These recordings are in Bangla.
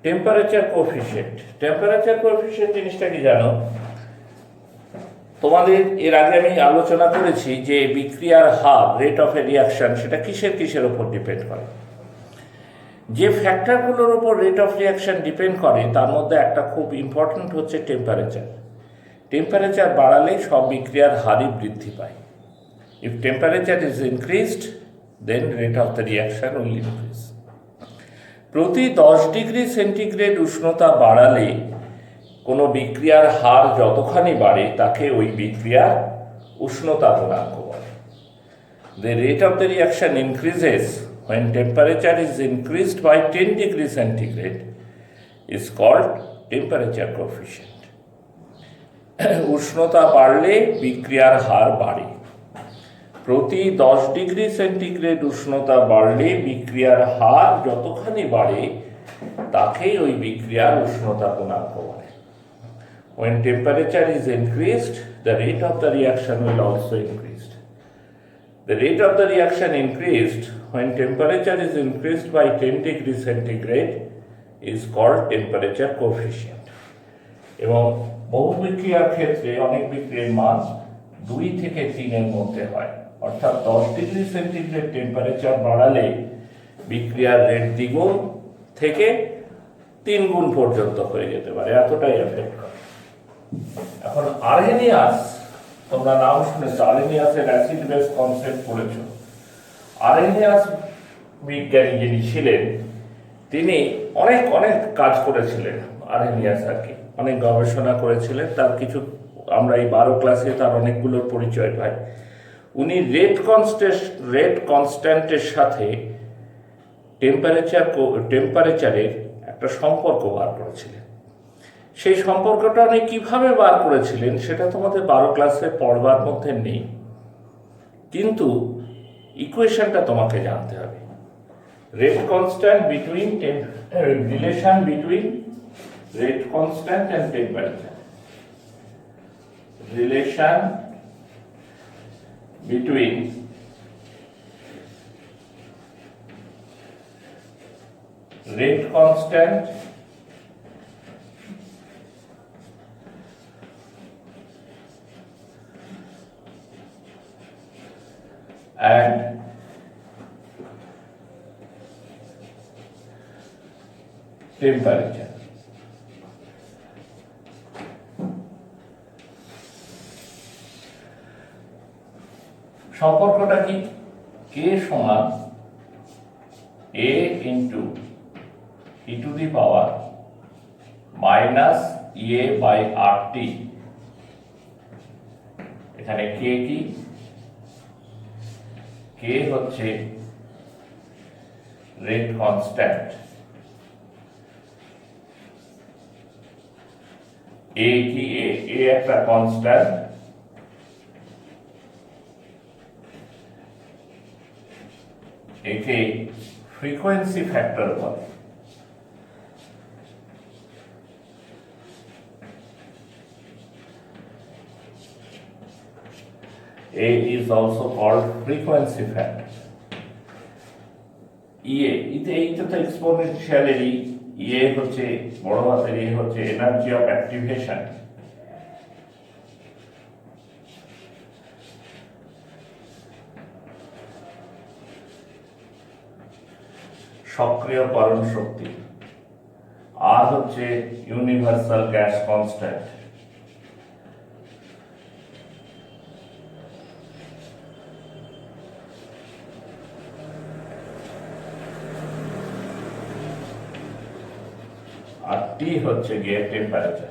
Temperature coefficient. টেম্পারেচার কোএফিসিয়েন্ট জিনিসটা কি জানো? তোমাদের এর আগে আমি আলোচনা করেছি যে বিক্রিয়ার হার, রেট অফ এ রিয়াকশন, সেটা কিসের কিসের উপর ডিপেন্ড করে। যে ফ্যাক্টরগুলোর উপর রেট অফ রিয়াকশন ডিপেন্ড করে তার মধ্যে একটা খুব ইম্পর্ট্যান্ট হচ্ছে টেম্পারেচার। টেম্পারেচার বাড়ালে সব বিক্রিয়ার হারই বৃদ্ধি পায়। If temperature is increased then rate of the reaction will increase. প্রতি 10 ডিগ্রি সেন্টিগ্রেড উষ্ণতা বাড়ালে কোনো বিক্রিয়ার হার যতখানি বাড়ে তাকে ওই বিক্রিয়ার উষ্ণতা গুণাঙ্ক বলে। The rate of the reaction increases when temperature is increased by 10 degrees centigrade is called temperature coefficient. উষ্ণতা বাড়লে বিক্রিয়ার হার বাড়ে। প্রতি 10 ডিগ্রি সেন্টিগ্রেড উষ্ণতা বাড়লে বিক্রিয়ার হার যতখানি বাড়ে তাকেই ওই বিক্রিয়ার উষ্ণতা গুণাঙ্ক বলে। When temperature is increased, the rate of the reaction will also increase. The rate of the reaction increased when temperature is increased by 10 degrees centigrade is called temperature coefficient. এবং বহু বিক্রিয়ার ক্ষেত্রে অনেক বিক্রিয়ার মান 2 থেকে 3 এর মধ্যে হয়, অর্থাৎ 10 ডিগ্রি সেন্টিগ্রেড টেম্পারেচার বাড়ালে বিক্রিয়ার রেট দ্বিগুণ থেকে 3 গুণ পর্যন্ত হয়ে যেতে পারে, এতটাই এফেক্ট করে। এখন আরহেনিয়াস, তোমরা নাম শুনেছো, আরহেনিয়াসের অ্যাসিড বেস কনসেপ্ট পড়েছো। আরহেনিয়াস বিজ্ঞানী যিনি ছিলেন তিনি অনেক অনেক কাজ করেছিলেন। আরহেনিয়াস আর কি অনেক গবেষণা করেছিলেন। তার কিছু আমরা এই 12 ক্লাসে তার অনেকগুলোর পরিচয় পাই। উনি রেট কনস্ট্যান্টের সাথে টেম্পারেচারের একটা সম্পর্ক বার করেছিলেন। সেই সম্পর্কটা উনি কীভাবে বার করেছিলেন সেটা তোমাদের 12 ক্লাসে পড়বার মধ্যে নেই, কিন্তু ইকুয়েশনটা তোমাকে জানতে হবে। Rate constant between relation between rate constant and temperature, relation between rate constant and temperature. সম্পর্কটা কি? K সমান A into e to the power minus A by RT। এখানে K কি? K হচ্ছে রেট কনস্ট্যান্ট, A কি? A একটা কনস্ট্যান্ট, একে ফ্রিকোয়েন্সি ফ্যাক্টর বলে। A is also called frequency factor. এইটা তো এক্সপোনেনশিয়ালি, হচ্ছে বড় হাতের হচ্ছে এনার্জি অফ অ্যাক্টিভেশন। সক্রিয়করণ শক্তি। আর হচ্ছে ইউনিভার্সাল গ্যাস কনস্ট্যান্ট। আর টি হচ্ছে গিয়ে টেম্পারেচার।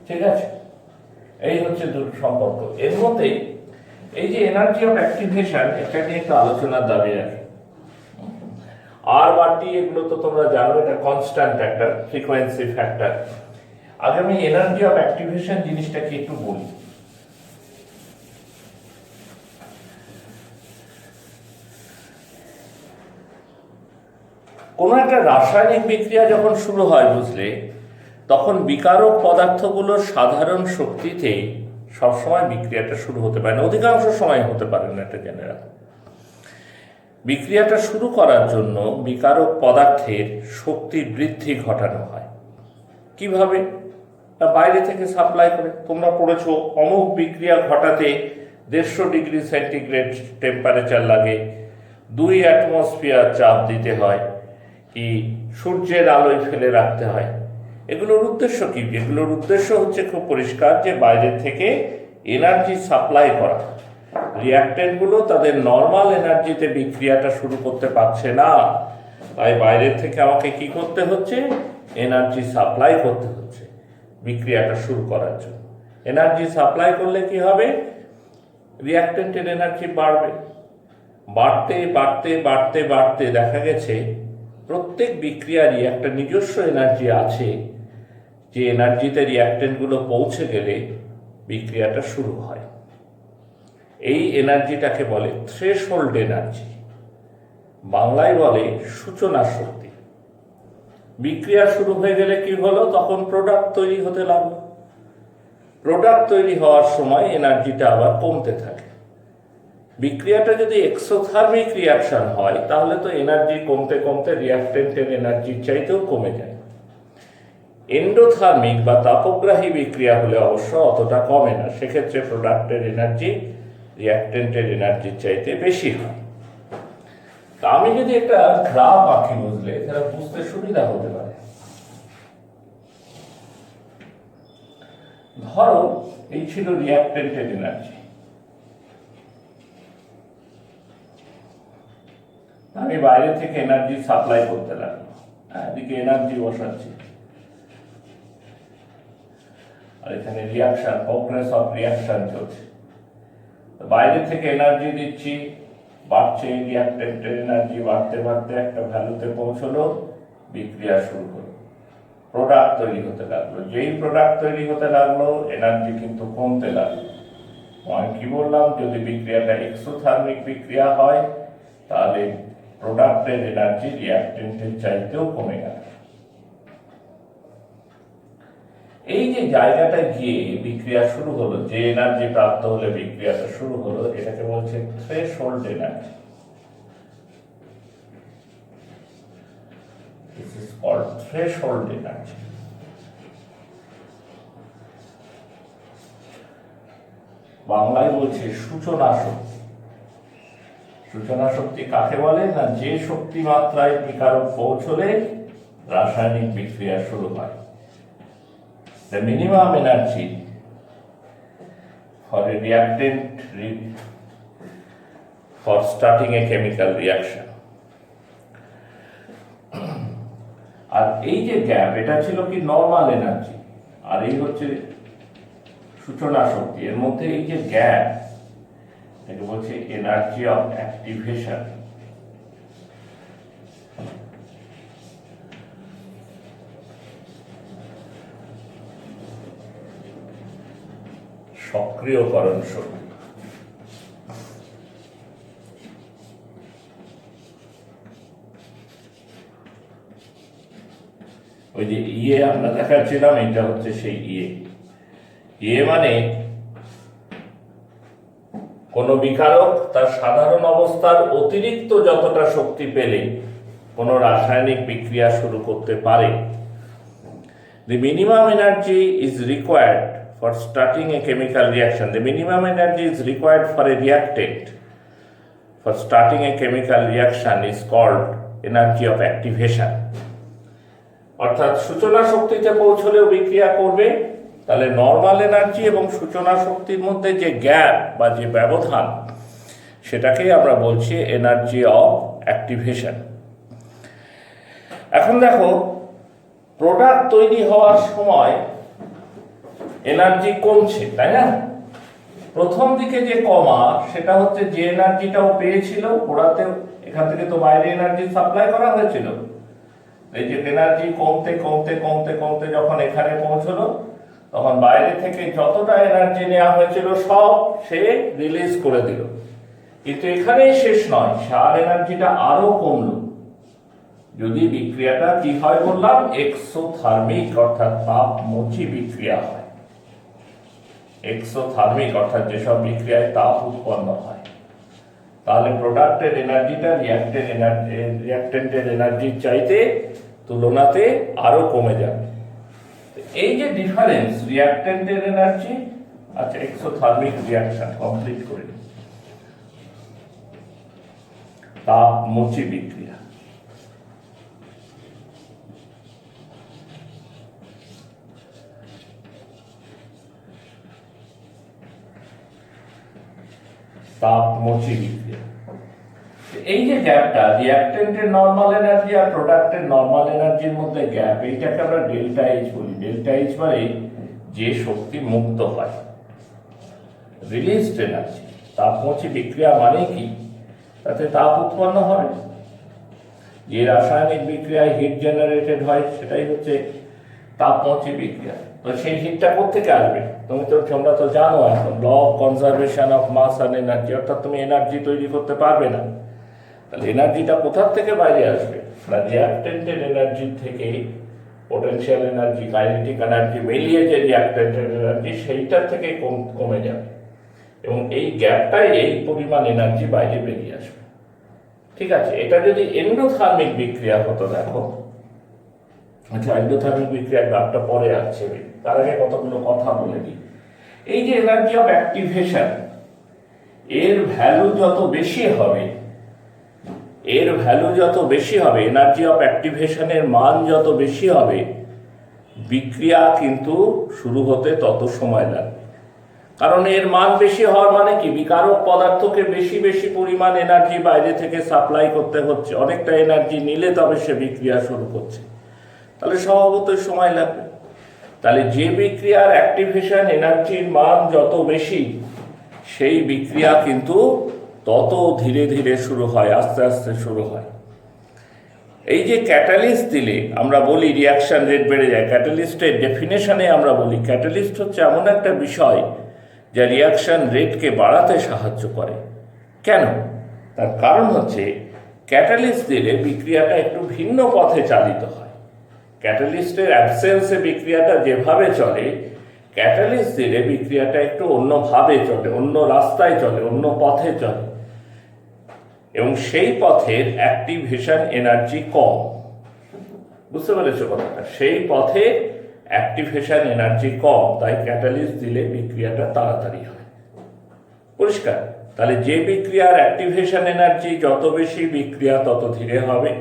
ঠিক আছে, এই হচ্ছে দুটো সম্পর্ক। এর মধ্যে এই যে এনার্জি অফ অ্যাক্টিভেশন, এটা নিয়ে একটু আলোচনার দাবি রাখে। আর বা টি এগুলো তো তোমরা জানো, এটা কনস্ট্যান্ট ফ্যাক্টর, ফ্রিকোয়েন্সি ফ্যাক্টর। আগে আমি এনার্জি অফ অ্যাক্টিভেশন জিনিসটাকে একটু বলি। কোনো একটা রাসায়নিক বিক্রিয়া যখন শুরু হয় বুঝলে, তখন বিকারক পদার্থগুলোর সাধারণ শক্তিতে সবসময় বিক্রিয়াটা শুরু হতে পারে না, অধিকাংশ সময় হতে পারে না, এটা জেনে রাখো। বিক্রিয়াটা শুরু করার জন্য বিকারক পদার্থের শক্তি বৃদ্ধি ঘটানো হয়। কিভাবে? বাইরে থেকে সাপ্লাই করে। তোমরা পড়েছো অমুক বিক্রিয়া ঘটাতে 150 ডিগ্রি সেন্টিগ্রেড টেম্পারেচার লাগে, 2 অ্যাটমসফিয়ার চাপ দিতে হয়, কি সূর্যের আলোয় ফেলে রাখতে হয়। এগুলোর উদ্দেশ্য কি? এগুলোর উদ্দেশ্য হচ্ছে খুব পরিষ্কার, যে বাইরে থেকে এনার্জি সাপ্লাই করা। রিঅ্যাক্টেন্টগুলো তাদের নর্মাল এনার্জিতে বিক্রিয়াটা শুরু করতে পারছে না, তাই বাইরের থেকে আমাকে কি করতে হচ্ছে? এনার্জি সাপ্লাই করতে হচ্ছে বিক্রিয়াটা শুরু করার জন্য। এনার্জি সাপ্লাই করলে কি হবে? রিঅ্যাক্টেন্টের এনার্জি বাড়বে। বাড়তে বাড়তে বাড়তে বাড়তে দেখা গেছে প্রত্যেক বিক্রিয়ারই একটা নিজস্ব এনার্জি আছে, যে এনার্জিতে রিঅ্যাক্টেন্টগুলো পৌঁছে গেলে বিক্রিয়াটা শুরু হয়। এই এনার্জিটাকে বলে থ্রেশহোল্ড এনার্জি, বাংলায় বলে সূচনা শক্তি। বিক্রিয়া শুরু হয়ে গেলে কি হলো? তখন প্রোডাক্ট তৈরি হতে লাগলো। প্রোডাক্ট তৈরি হওয়ার সময় এনার্জিটা আবার কমতে থাকে। বিক্রিয়াটা যদি এক্সোথার্মিক রিয়াকশন হয়, তাহলে তো এনার্জি কমতে কমতে রিঅ্যাক্টেন্টের এনার্জির চাইতেও কমে যায়। এন্ডোথার্মিক বা তাপগ্রাহী বিক্রিয়া হলে অবশ্য অতটা কমে না, সেক্ষেত্রে প্রোডাক্টের এনার্জি রিঅ্যাক্টেন্টের এনার্জির চাইতে বেশি হয়। তা আমি যদি একটা গ্রাফ আঁকি বুঝলে, তাহলে বুঝতে সুবিধা হতে পারে। ধরো এই ছিল রিঅ্যাক্টেন্টের এনার্জি, আমি বাইরে থেকে এনার্জি সাপ্লাই করতে লাগলো, এদিকে এনার্জি বসাচ্ছি, আর এখানে রিঅ্যাকশন, প্রোগ্রেস অফ রিঅ্যাকশন চলছে। বাইরে থেকে এনার্জি দিচ্ছি, বাড়ছে, রিঅ্যাক্টেন্টের এনার্জি বাড়তে বাড়তে একটা ভ্যালুতে পৌঁছলো, বিক্রিয়া শুরু হলো, প্রোডাক্ট তৈরি হতে লাগলো। যেই প্রোডাক্ট তৈরি হতে লাগলো, এনার্জি কিন্তু কমতে লাগলো। আমি কি বললাম? যদি বিক্রিয়াটা এক্সোথার্মিক বিক্রিয়া হয়, তাহলে প্রোডাক্টের এনার্জি রিঅ্যাক্টেন্টের চাইতেও কমে গেল। এই যে জায়গাটা গিয়ে বিক্রিয়া শুরু হলো, যে এনার্জি প্রাপ্ত হলে বিক্রিয়াটা শুরু হলো, এটাকে বলছে threshold energy. This is called threshold energy. বাংলায় বলছে সূচনা শক্তি। সূচনা শক্তি কাকে বলে? না, যে শক্তি মাত্রায় বিকারক পৌঁছলে রাসায়নিক বিক্রিয়া শুরু হয়। The minimum energy for a reactant for starting a chemical reaction. আর এই যে গ্যাপ, এটা ছিল কি নরমাল এনার্জি, আর এই হচ্ছে সূচনা শক্তি। এর মধ্যে এই যে গ্যাপ, এটাকে বলছে এনার্জি অফ অ্যাক্টিভেশন। সক্রিয়করণ শক্তি। ওই যে ইয়ে আমরা দেখাচ্ছিলাম, এটা হচ্ছে সেই ইয়ে মানে কোন বিকারক তার সাধারণ অবস্থার অতিরিক্ত যতটা শক্তি পেলে কোন রাসায়নিক বিক্রিয়া শুরু করতে পারে। The minimum energy is required for starting a chemical reaction. The minimum energy is required for a reactant for starting a chemical reaction is called energy of activation. অর্থাৎ সূচনা শক্তিতে পৌঁছলেও বিক্রিয়া করবে, তাহলে নর্মাল এনার্জি এবং সূচনা শক্তির মধ্যে যে গ্যাপ বা যে ব্যবধান, সেটাকেই আমরা বলছি এনার্জি অফ অ্যাক্টিভেশন। এখন দেখো, প্রোডাক্ট তৈরি হওয়ার সময় এনার্জি কমছে, তাই না? প্রথম দিকে যে কমা, সেটা হচ্ছে যে এনার্জিটাও পেয়েছিল ওরাতে, এখান থেকে তো বাইরে এনার্জি সাপ্লাই করা হয়েছিল, এই যে এনার্জি কমতে কমতে কমতে কমতে যখন এখানে পৌঁছলো, তখন বাইরে থেকে যতটা এনার্জি নেওয়া হয়েছিল সব সে রিলিজ করে দিল। কিন্তু এখানেই শেষ নয়, সার এনার্জিটা আরো কমলো। যদি বিক্রিয়াটা কি হয় বললাম, এক্সোথার্মিক অর্থাৎ তাপমোচী বিক্রিয়া হয়। এক্সোথার্মিক অর্থাৎ যেসব বিক্রিয়ায় তাপ উৎপন্ন হয়, তাহলে প্রোডাক্টের এনার্জিটা রিঅ্যাক্টেন্টের এনার্জির চাইতে তুলনাতে আরো কমে যাবে। এই যে ডিফারেন্স রিঅ্যাক্টেন্টের এনার্জি, আচ্ছা এক্সোথার্মিক রিঅ্যাকশন কমপ্লিট করে নিই। তাপমোচী বিক্রিয়া, তাপমোচী বিক্রিয়া। এই যে গ্যাপটা রিঅ্যাক্টেন্টের নরমাল এনার্জি আর প্রোডাক্টের নরমাল এনার্জির মধ্যে গ্যাপ, এইটাকে আমরা ডেল্টা এইচ বলি। ডেল্টা এইচ মানে যে শক্তি মুক্ত হয়, রিলিজড এনার্জি। তাপমোচী বিক্রিয়া মানে কি, তাতে তাপ উৎপন্ন হবে। যে রাসায়নিক বিক্রিয়ায় হিট জেনারেটেড হয় সেটাই হচ্ছে তাপমোচী বিক্রিয়া। তো সেই হিটটা কোত্থেকে আসবে? তোমরা তো জানো এখন law of conservation of mass and energy, অর্থাৎ তুমি এনার্জি তৈরি করতে পারবে না। তাহলে এনার্জিটা কোথার থেকে বাইরে আসবে? না রিঅ্যাক্টেন্টের এনার্জি থেকে, পোটেনশিয়াল এনার্জি, কাইনেটিক এনার্জি মিলিয়ে যে রিঅ্যাক্টেন্টের এনার্জি সেইটার থেকে কমে যাবে, এবং এই গ্যাপটাই এই পরিমাণ এনার্জি বাইরে বেরিয়ে আসবে। ঠিক আছে, এটা যদি এন্ডোথার্মিক বিক্রিয়া হতো, দেখো আচ্ছা এন্ডোথার্মিক বিক্রিয়ার গ্রাফটা পরে আসছে, তার আগে কতগুলো কথা বলে দিই। এই যে এনার্জি অফ অ্যাক্টিভেশন, এর ভ্যালু যত বেশি হবে, এনার্জি অফ অ্যাক্টিভেশনের মান যত বেশি হবে, বিক্রিয়া কিন্তু শুরু হতে তত সময় লাগবে। কারণ এর মান বেশি হওয়ার মানে কি, বিকারক পদার্থকে বেশি পরিমাণ এনার্জি বাইরে থেকে সাপ্লাই করতে হচ্ছে। অনেকটা এনার্জি নিলে তবে সে বিক্রিয়া শুরু করছে, তাহলে স্বভাবতই সময় লাগবে। তাহলে যে বিক্রিয়ার অ্যাক্টিভেশন এনার্জির মান যত বেশি, সেই বিক্রিয়া কিন্তু তত ধীরে ধীরে শুরু হয়, আস্তে আস্তে শুরু হয়। এই যে ক্যাটালিস্ট দিলে আমরা বলি রিঅ্যাকশন রেট বেড়ে যায়। ক্যাটালিস্টের ডেফিনেশনে আমরা বলি ক্যাটালিস্ট হচ্ছে এমন একটা বিষয় যা রিঅ্যাকশন রেটকে বাড়াতে সাহায্য করে। কেন? তার কারণ হচ্ছে ক্যাটালিস্ট দিলে বিক্রিয়াটা একটু ভিন্ন পথে চালিত হয়। ক্যাটালিস্টের অ্যাবসেন্সে বিক্রিয়াটা যেভাবে চলে, ক্যাটালিস্ট দিলে বিক্রিয়াটা একটু অন্যভাবে চলে, অন্য রাস্তায় চলে, অন্য পথে চলে, এবং সেই পথের অ্যাক্টিভেশন এনার্জি কম। বুঝতে পেরেছো কথাটা? সেই পথে অ্যাক্টিভেশন এনার্জি কম, তাই ক্যাটালিস্ট দিলে বিক্রিয়াটা তাড়াতাড়ি হয়। পরিষ্কার? তাহলে যে বিক্রিয়ার অ্যাক্টিভেশন এনার্জি যত বেশি, বিক্রিয়া তত ধীরে হবে।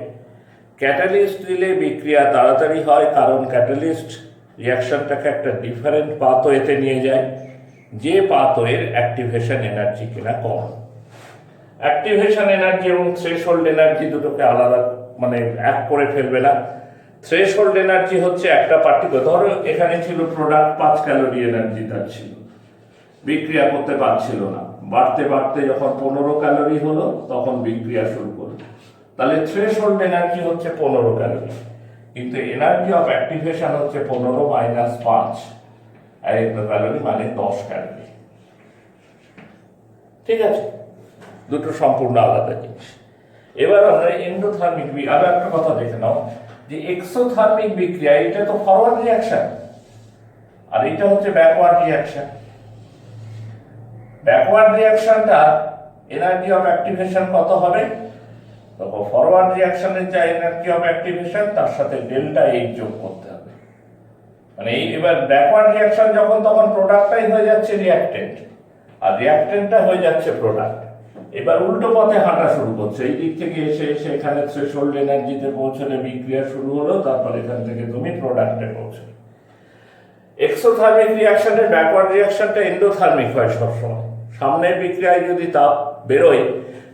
ক্যাটালিস্ট দিলে বিক্রিয়া তাড়াতাড়ি হয়, কারণ ক্যাটালিস্ট রিঅ্যাকশনটাকে একটা ডিফারেন্ট পাথওয়েতে নিয়ে যায়, যে পাথওয়ের অ্যাক্টিভেশন এনার্জি কিনা কম। অ্যাক্টিভেশন এনার্জি এবং থ্রেশহোল্ড এনার্জি দুটোকে আলাদা মানে এক করে ফেলবে না। থ্রেশহোল্ড এনার্জি হচ্ছে একটা পার্টিকুলার, ধরো এখানে ছিল প্রোডাক্ট 5 ক্যালোরি এনার্জি তার ছিল, বিক্রিয়া করতে পারছিল না, বাড়তে বাড়তে যখন 15 ক্যালোরি হলো তখন বিক্রিয়া শুরু করলো। তাহলে থ্রেশহোল্ড এনার্জি হচ্ছে 15 ক্যালোরি, কিন্তু এনার্জি অফ অ্যাক্টিভেশন হচ্ছে 15 মাইনাস 5 ক্যালোরি মানে 10 ক্যালোরি। ঠিক আছে, দুটো সম্পূর্ণ আলাদা জিনিস। এবার আমরা এন্ডোথার্মিক, আরো একটা কথা দেখে নাও যে এক্সোথার্মিক বিক্রিয়া, এটা তো ফরওয়ার্ড রিঅ্যাকশন আর এটা হচ্ছে ব্যাকওয়ার্ড রিঅ্যাকশন। ব্যাকওয়ার্ড রিঅ্যাকশনটা এনার্জি অফ অ্যাক্টিভেশন কত হবে? তখন ফরওয়ার্ড রিঅ্যাকশনের যা এনার্জি অফ অ্যাক্টিভেশন তার সাথে ডেল্টা এইচ যোগ করতে হবে। মানে এবার ব্যাকওয়ার্ড রিঅ্যাকশন যখন, তখন প্রোডাক্টটাই হয়ে যাচ্ছে রিঅ্যাক্টেন্ট আর রিঅ্যাক্টেন্টটা হয়ে যাচ্ছে প্রোডাক্ট। এবার উল্টো পথে হাঁটা শুরু করছে, এই দিক থেকে এসে এখানে থ্রেশহোল্ড এনার্জিতে পৌঁছলে বিক্রিয়া শুরু হলো, তারপর এখান থেকে তুমি প্রোডাক্টে পৌঁছলে। এক্সোথার্মিক রিঅ্যাকশনের ব্যাকওয়ার্ড রিঅ্যাকশনটা এন্ডোথার্মিক হয় সবসময়। সামনের বিক্রিয়ায় যদি তাপ বেরোয়,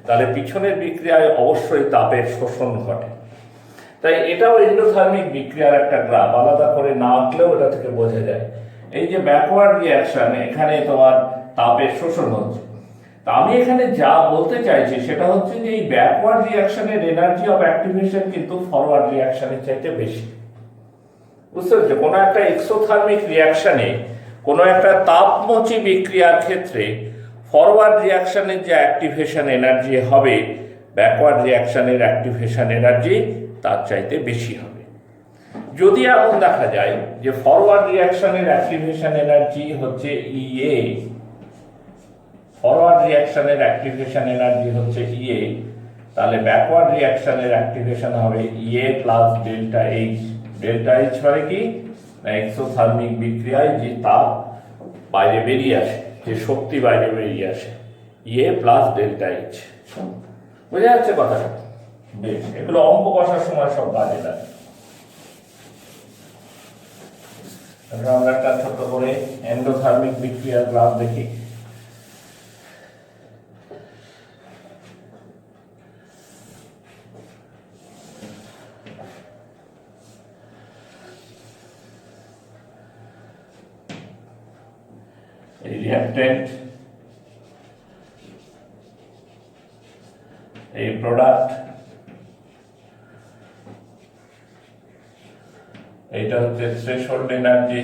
তাহলে পিছনের বিক্রিয়ায় অবশ্যই তাপের শোষণ ঘটে। তাই এটাও এন্ডোথার্মিক বিক্রিয়ার একটা গ্রাফ, আলাদা করে না আঁকলেও এটা থেকে বোঝা যায়। এই যে ব্যাকওয়ার্ড রিঅ্যাকশন, এখানে তোমার তাপের শোষণ হচ্ছে। তা আমি এখানে যা বলতে চাইছি সেটা হচ্ছে যে এই ব্যাকওয়ার্ড রিঅ্যাকশনের এনার্জি অফ অ্যাক্টিভেশন কিন্তু ফরওয়ার্ড রিঅ্যাকশনের চাইতে বেশি। বুঝতে পারছো? কোনো একটা এক্সোথার্মিক রিঅ্যাকশনে, কোনো একটা তাপমোচী বিক্রিয়ার ক্ষেত্রে ফরওয়ার্ড রিঅ্যাকশনের যে অ্যাক্টিভেশন এনার্জি হবে, ব্যাকওয়ার্ড রিঅ্যাকশনের অ্যাক্টিভেশন এনার্জি তার চাইতে বেশি হবে। যদি এমন দেখা যায় যে ফরওয়ার্ড রিয়াকশনের অ্যাক্টিভেশন এনার্জি হচ্ছে ইএ, ফরওয়ার্ড রিয়াকশনের অ্যাক্টিভেশন এনার্জি হচ্ছে ইএ, তাহলে ব্যাকওয়ার্ড রিয়াকশনের অ্যাক্টিভেশন হবে EA plus delta H. Delta H মানে কি, না এক্সোথার্মিক বিক্রিয়ায় যে তাপ বাইরে বেরিয়ে আসে, যে শক্তি বাইরে বেরিয়ে আসে, ইএ প্লাস ডেল্টা এইচ। বোঝা যাচ্ছে কথাটা? বেশ, এগুলো অঙ্ক কষার সময় সব কাজে লাগে। আমরা একটা ছোট্ট করে এন্ডোথার্মিক বিক্রিয়ার গ্রাফ দেখি। এই রিঅ্যাক্ট্যান্ট, এই প্রোডাক্ট, এইটা হচ্ছে থ্রেশহোল্ড এনার্জি,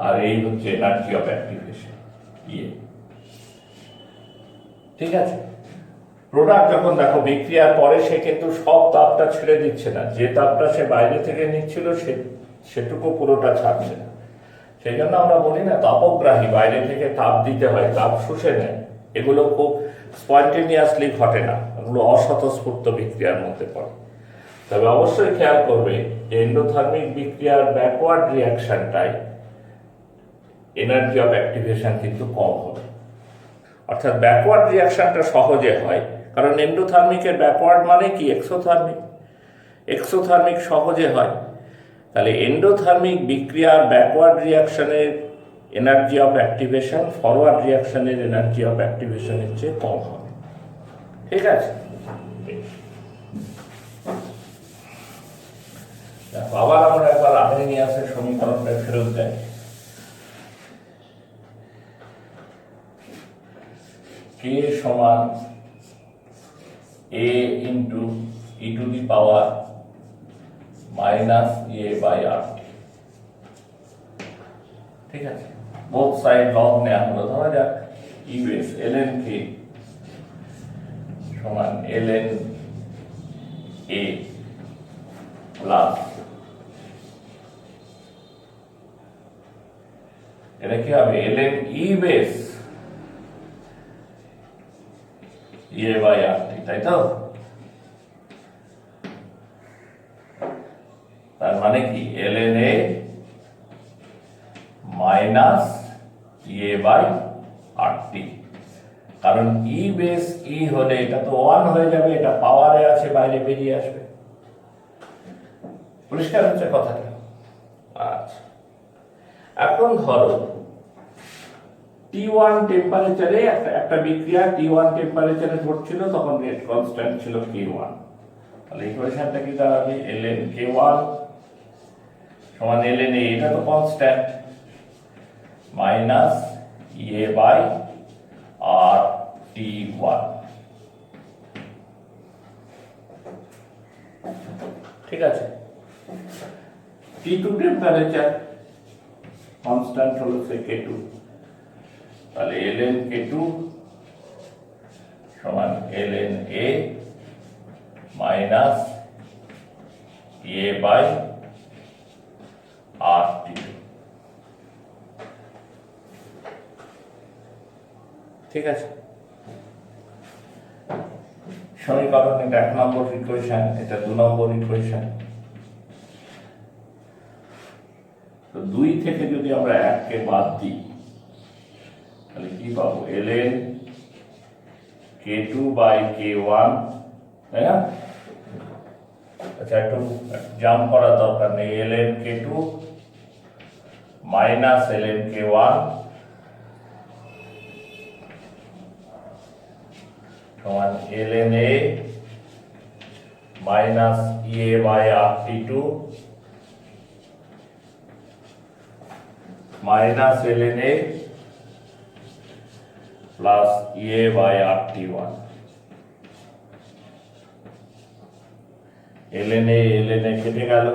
আর এই হচ্ছে এনার্জি অফ অ্যাক্টিভেশন ইয়ে। ঠিক আছে, প্রোডাক্ট যখন দেখো বিক্রিয়ার পরে সে কিন্তু সব তাপটা ছেড়ে দিচ্ছে না, যে তাপটা সে বাইরে থেকে নিচ্ছিল সেটুকু পুরোটা ছাড়ছে না। সেই জন্য আমরা বলি না তাপগ্রাহী, বাইরে থেকে তাপ দিতে হয়, তাপ শুষে নেয়। এগুলো খুব স্পন্টেনিয়াসলি ঘটে না, এগুলো অস্বতঃস্ফূর্ত বিক্রিয়ার মধ্যে পড়ে। তবে অবশ্যই খেয়াল করবে যে এন্ডোথার্মিক বিক্রিয়ার ব্যাকওয়ার্ড রিয়াকশনটাই এনার্জি অফ অ্যাক্টিভেশন কিন্তু কম হবে। অর্থাৎ ব্যাকওয়ার্ড রিয়াকশনটা সহজে হয়, কারণ এন্ডোথার্মিকের ব্যাকওয়ার্ড মানে কি এক্সোথার্মিক, এক্সোথার্মিক সহজে হয়। তাহলে এন্ডোথার্মিক বিক্রিয়ার ব্যাকওয়ার্ড রিয়াকশনের এনার্জি অফ অ্যাক্টিভেশন ফরওয়ার্ড রিয়াকশনের এনার্জি অফ অ্যাক্টিভেশনের চেয়ে কম হবে। ঠিক আছে, দেখো আবার আমরা একবার আর্হেনিয়াসের সমীকরণটা ফেরত যাই। কে সমান A into E to the power minus A by R. ঠিক আছে, বোথ সাইড লগ নেওয়া হলো। ধরা যাক ইউএস ln কে সমান ln এ প্লাস, এটা কি হবে ln E base A by R, তাই তো? তার মানে কি ln A minus A by R T, কারণ ই বেস ই হলে এটা তো 1 হয়ে যাবে, এটা পাওয়ারে আছে, বাইরে বেরিয়ে আসবে। পরিষ্কার হচ্ছে কথাটা? আচ্ছা, এখন ধরো T1 টেম্পারেচারে একটা বিক্রিয়া T1 টেম্পারেচারে ঘটছিল, তখন রেট কনস্ট্যান্ট ছিল K1। তাহলে ইকুয়েশনটা কি দাঁড়াবে? ln K1 সমান ln A, এটা তো constant, minus A by R T1। ঠিক আছে, T2 টেম্পারেচার কনস্ট্যান্ট হলো সে K2, তাহলে ln K2 সমান ln A minus A by R T2। ঠিক আছে, সমীকরণ এটা 1 নম্বর ইকুয়েশন, এটা 2 নম্বর ইকুয়েশন। তো 2 থেকে যদি আমরা 1 কে বাদ দিই তাহলে কি পাবো? ln K2 বাই K1, তাই না? আচ্ছা, একটু জাম্প করার দরকার নেই। ln K2 minus ln K1 সমান ln A minus A by R T2 minus ln A plus A by R T1। ln A কেটে গেল,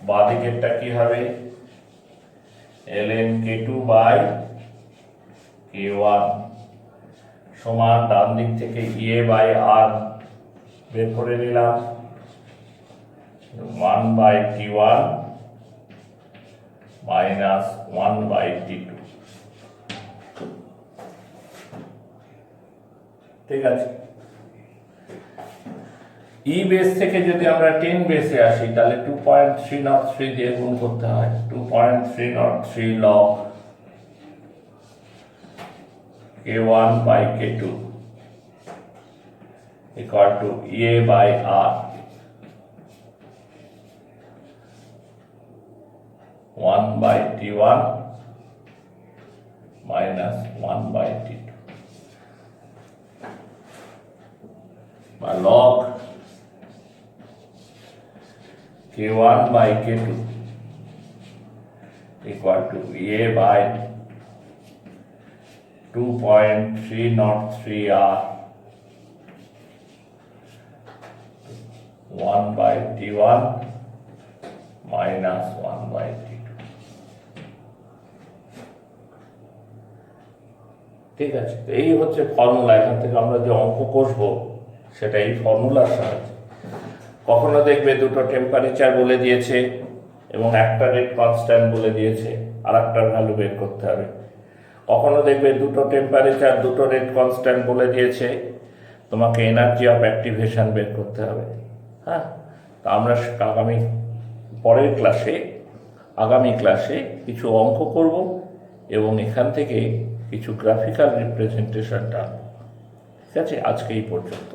বাঁদিকেরটা কি হবে ln k2 বাই k1 সমান ডান দিক থেকে a বাই r বের করে নিলাম 1 by t1 minus 1 by t2। ঠিক আছে, ই বেস থেকে যদি আমরা 10 বেসে আসি তাহলে 2.303 দিয়ে গুণ করতে হয়। 2.303 log k1 by k2 equal to a by r 1 by t1 minus 1 by t2 by log k1 by k2 equal to a by 2.303r 1 by t1 minus 1 by t2। ঠিক আছে, এই হচ্ছে ফর্মুলা। এখান থেকে আমরা যে অঙ্ক কষবো সেটা এই ফর্মুলার সাহায্যে। কখনো দেখবে দুটো টেম্পারেচার বলে দিয়েছে এবং একটা রেট কনস্ট্যান্ট বলে দিয়েছে, আর একটার ভ্যালু বের করতে হবে। কখনো দেখবে দুটো টেম্পারেচার দুটো রেট কনস্ট্যান্ট বলে দিয়েছে, তোমাকে এনার্জি অফ অ্যাক্টিভেশন বের করতে হবে। হ্যাঁ, তা আমরা আগামী ক্লাসে কিছু অঙ্ক করব এবং এখান থেকে কিছু গ্রাফিক্যাল রিপ্রেজেন্টেশন টানব। ঠিক আছে, আজকে এই পর্যন্ত।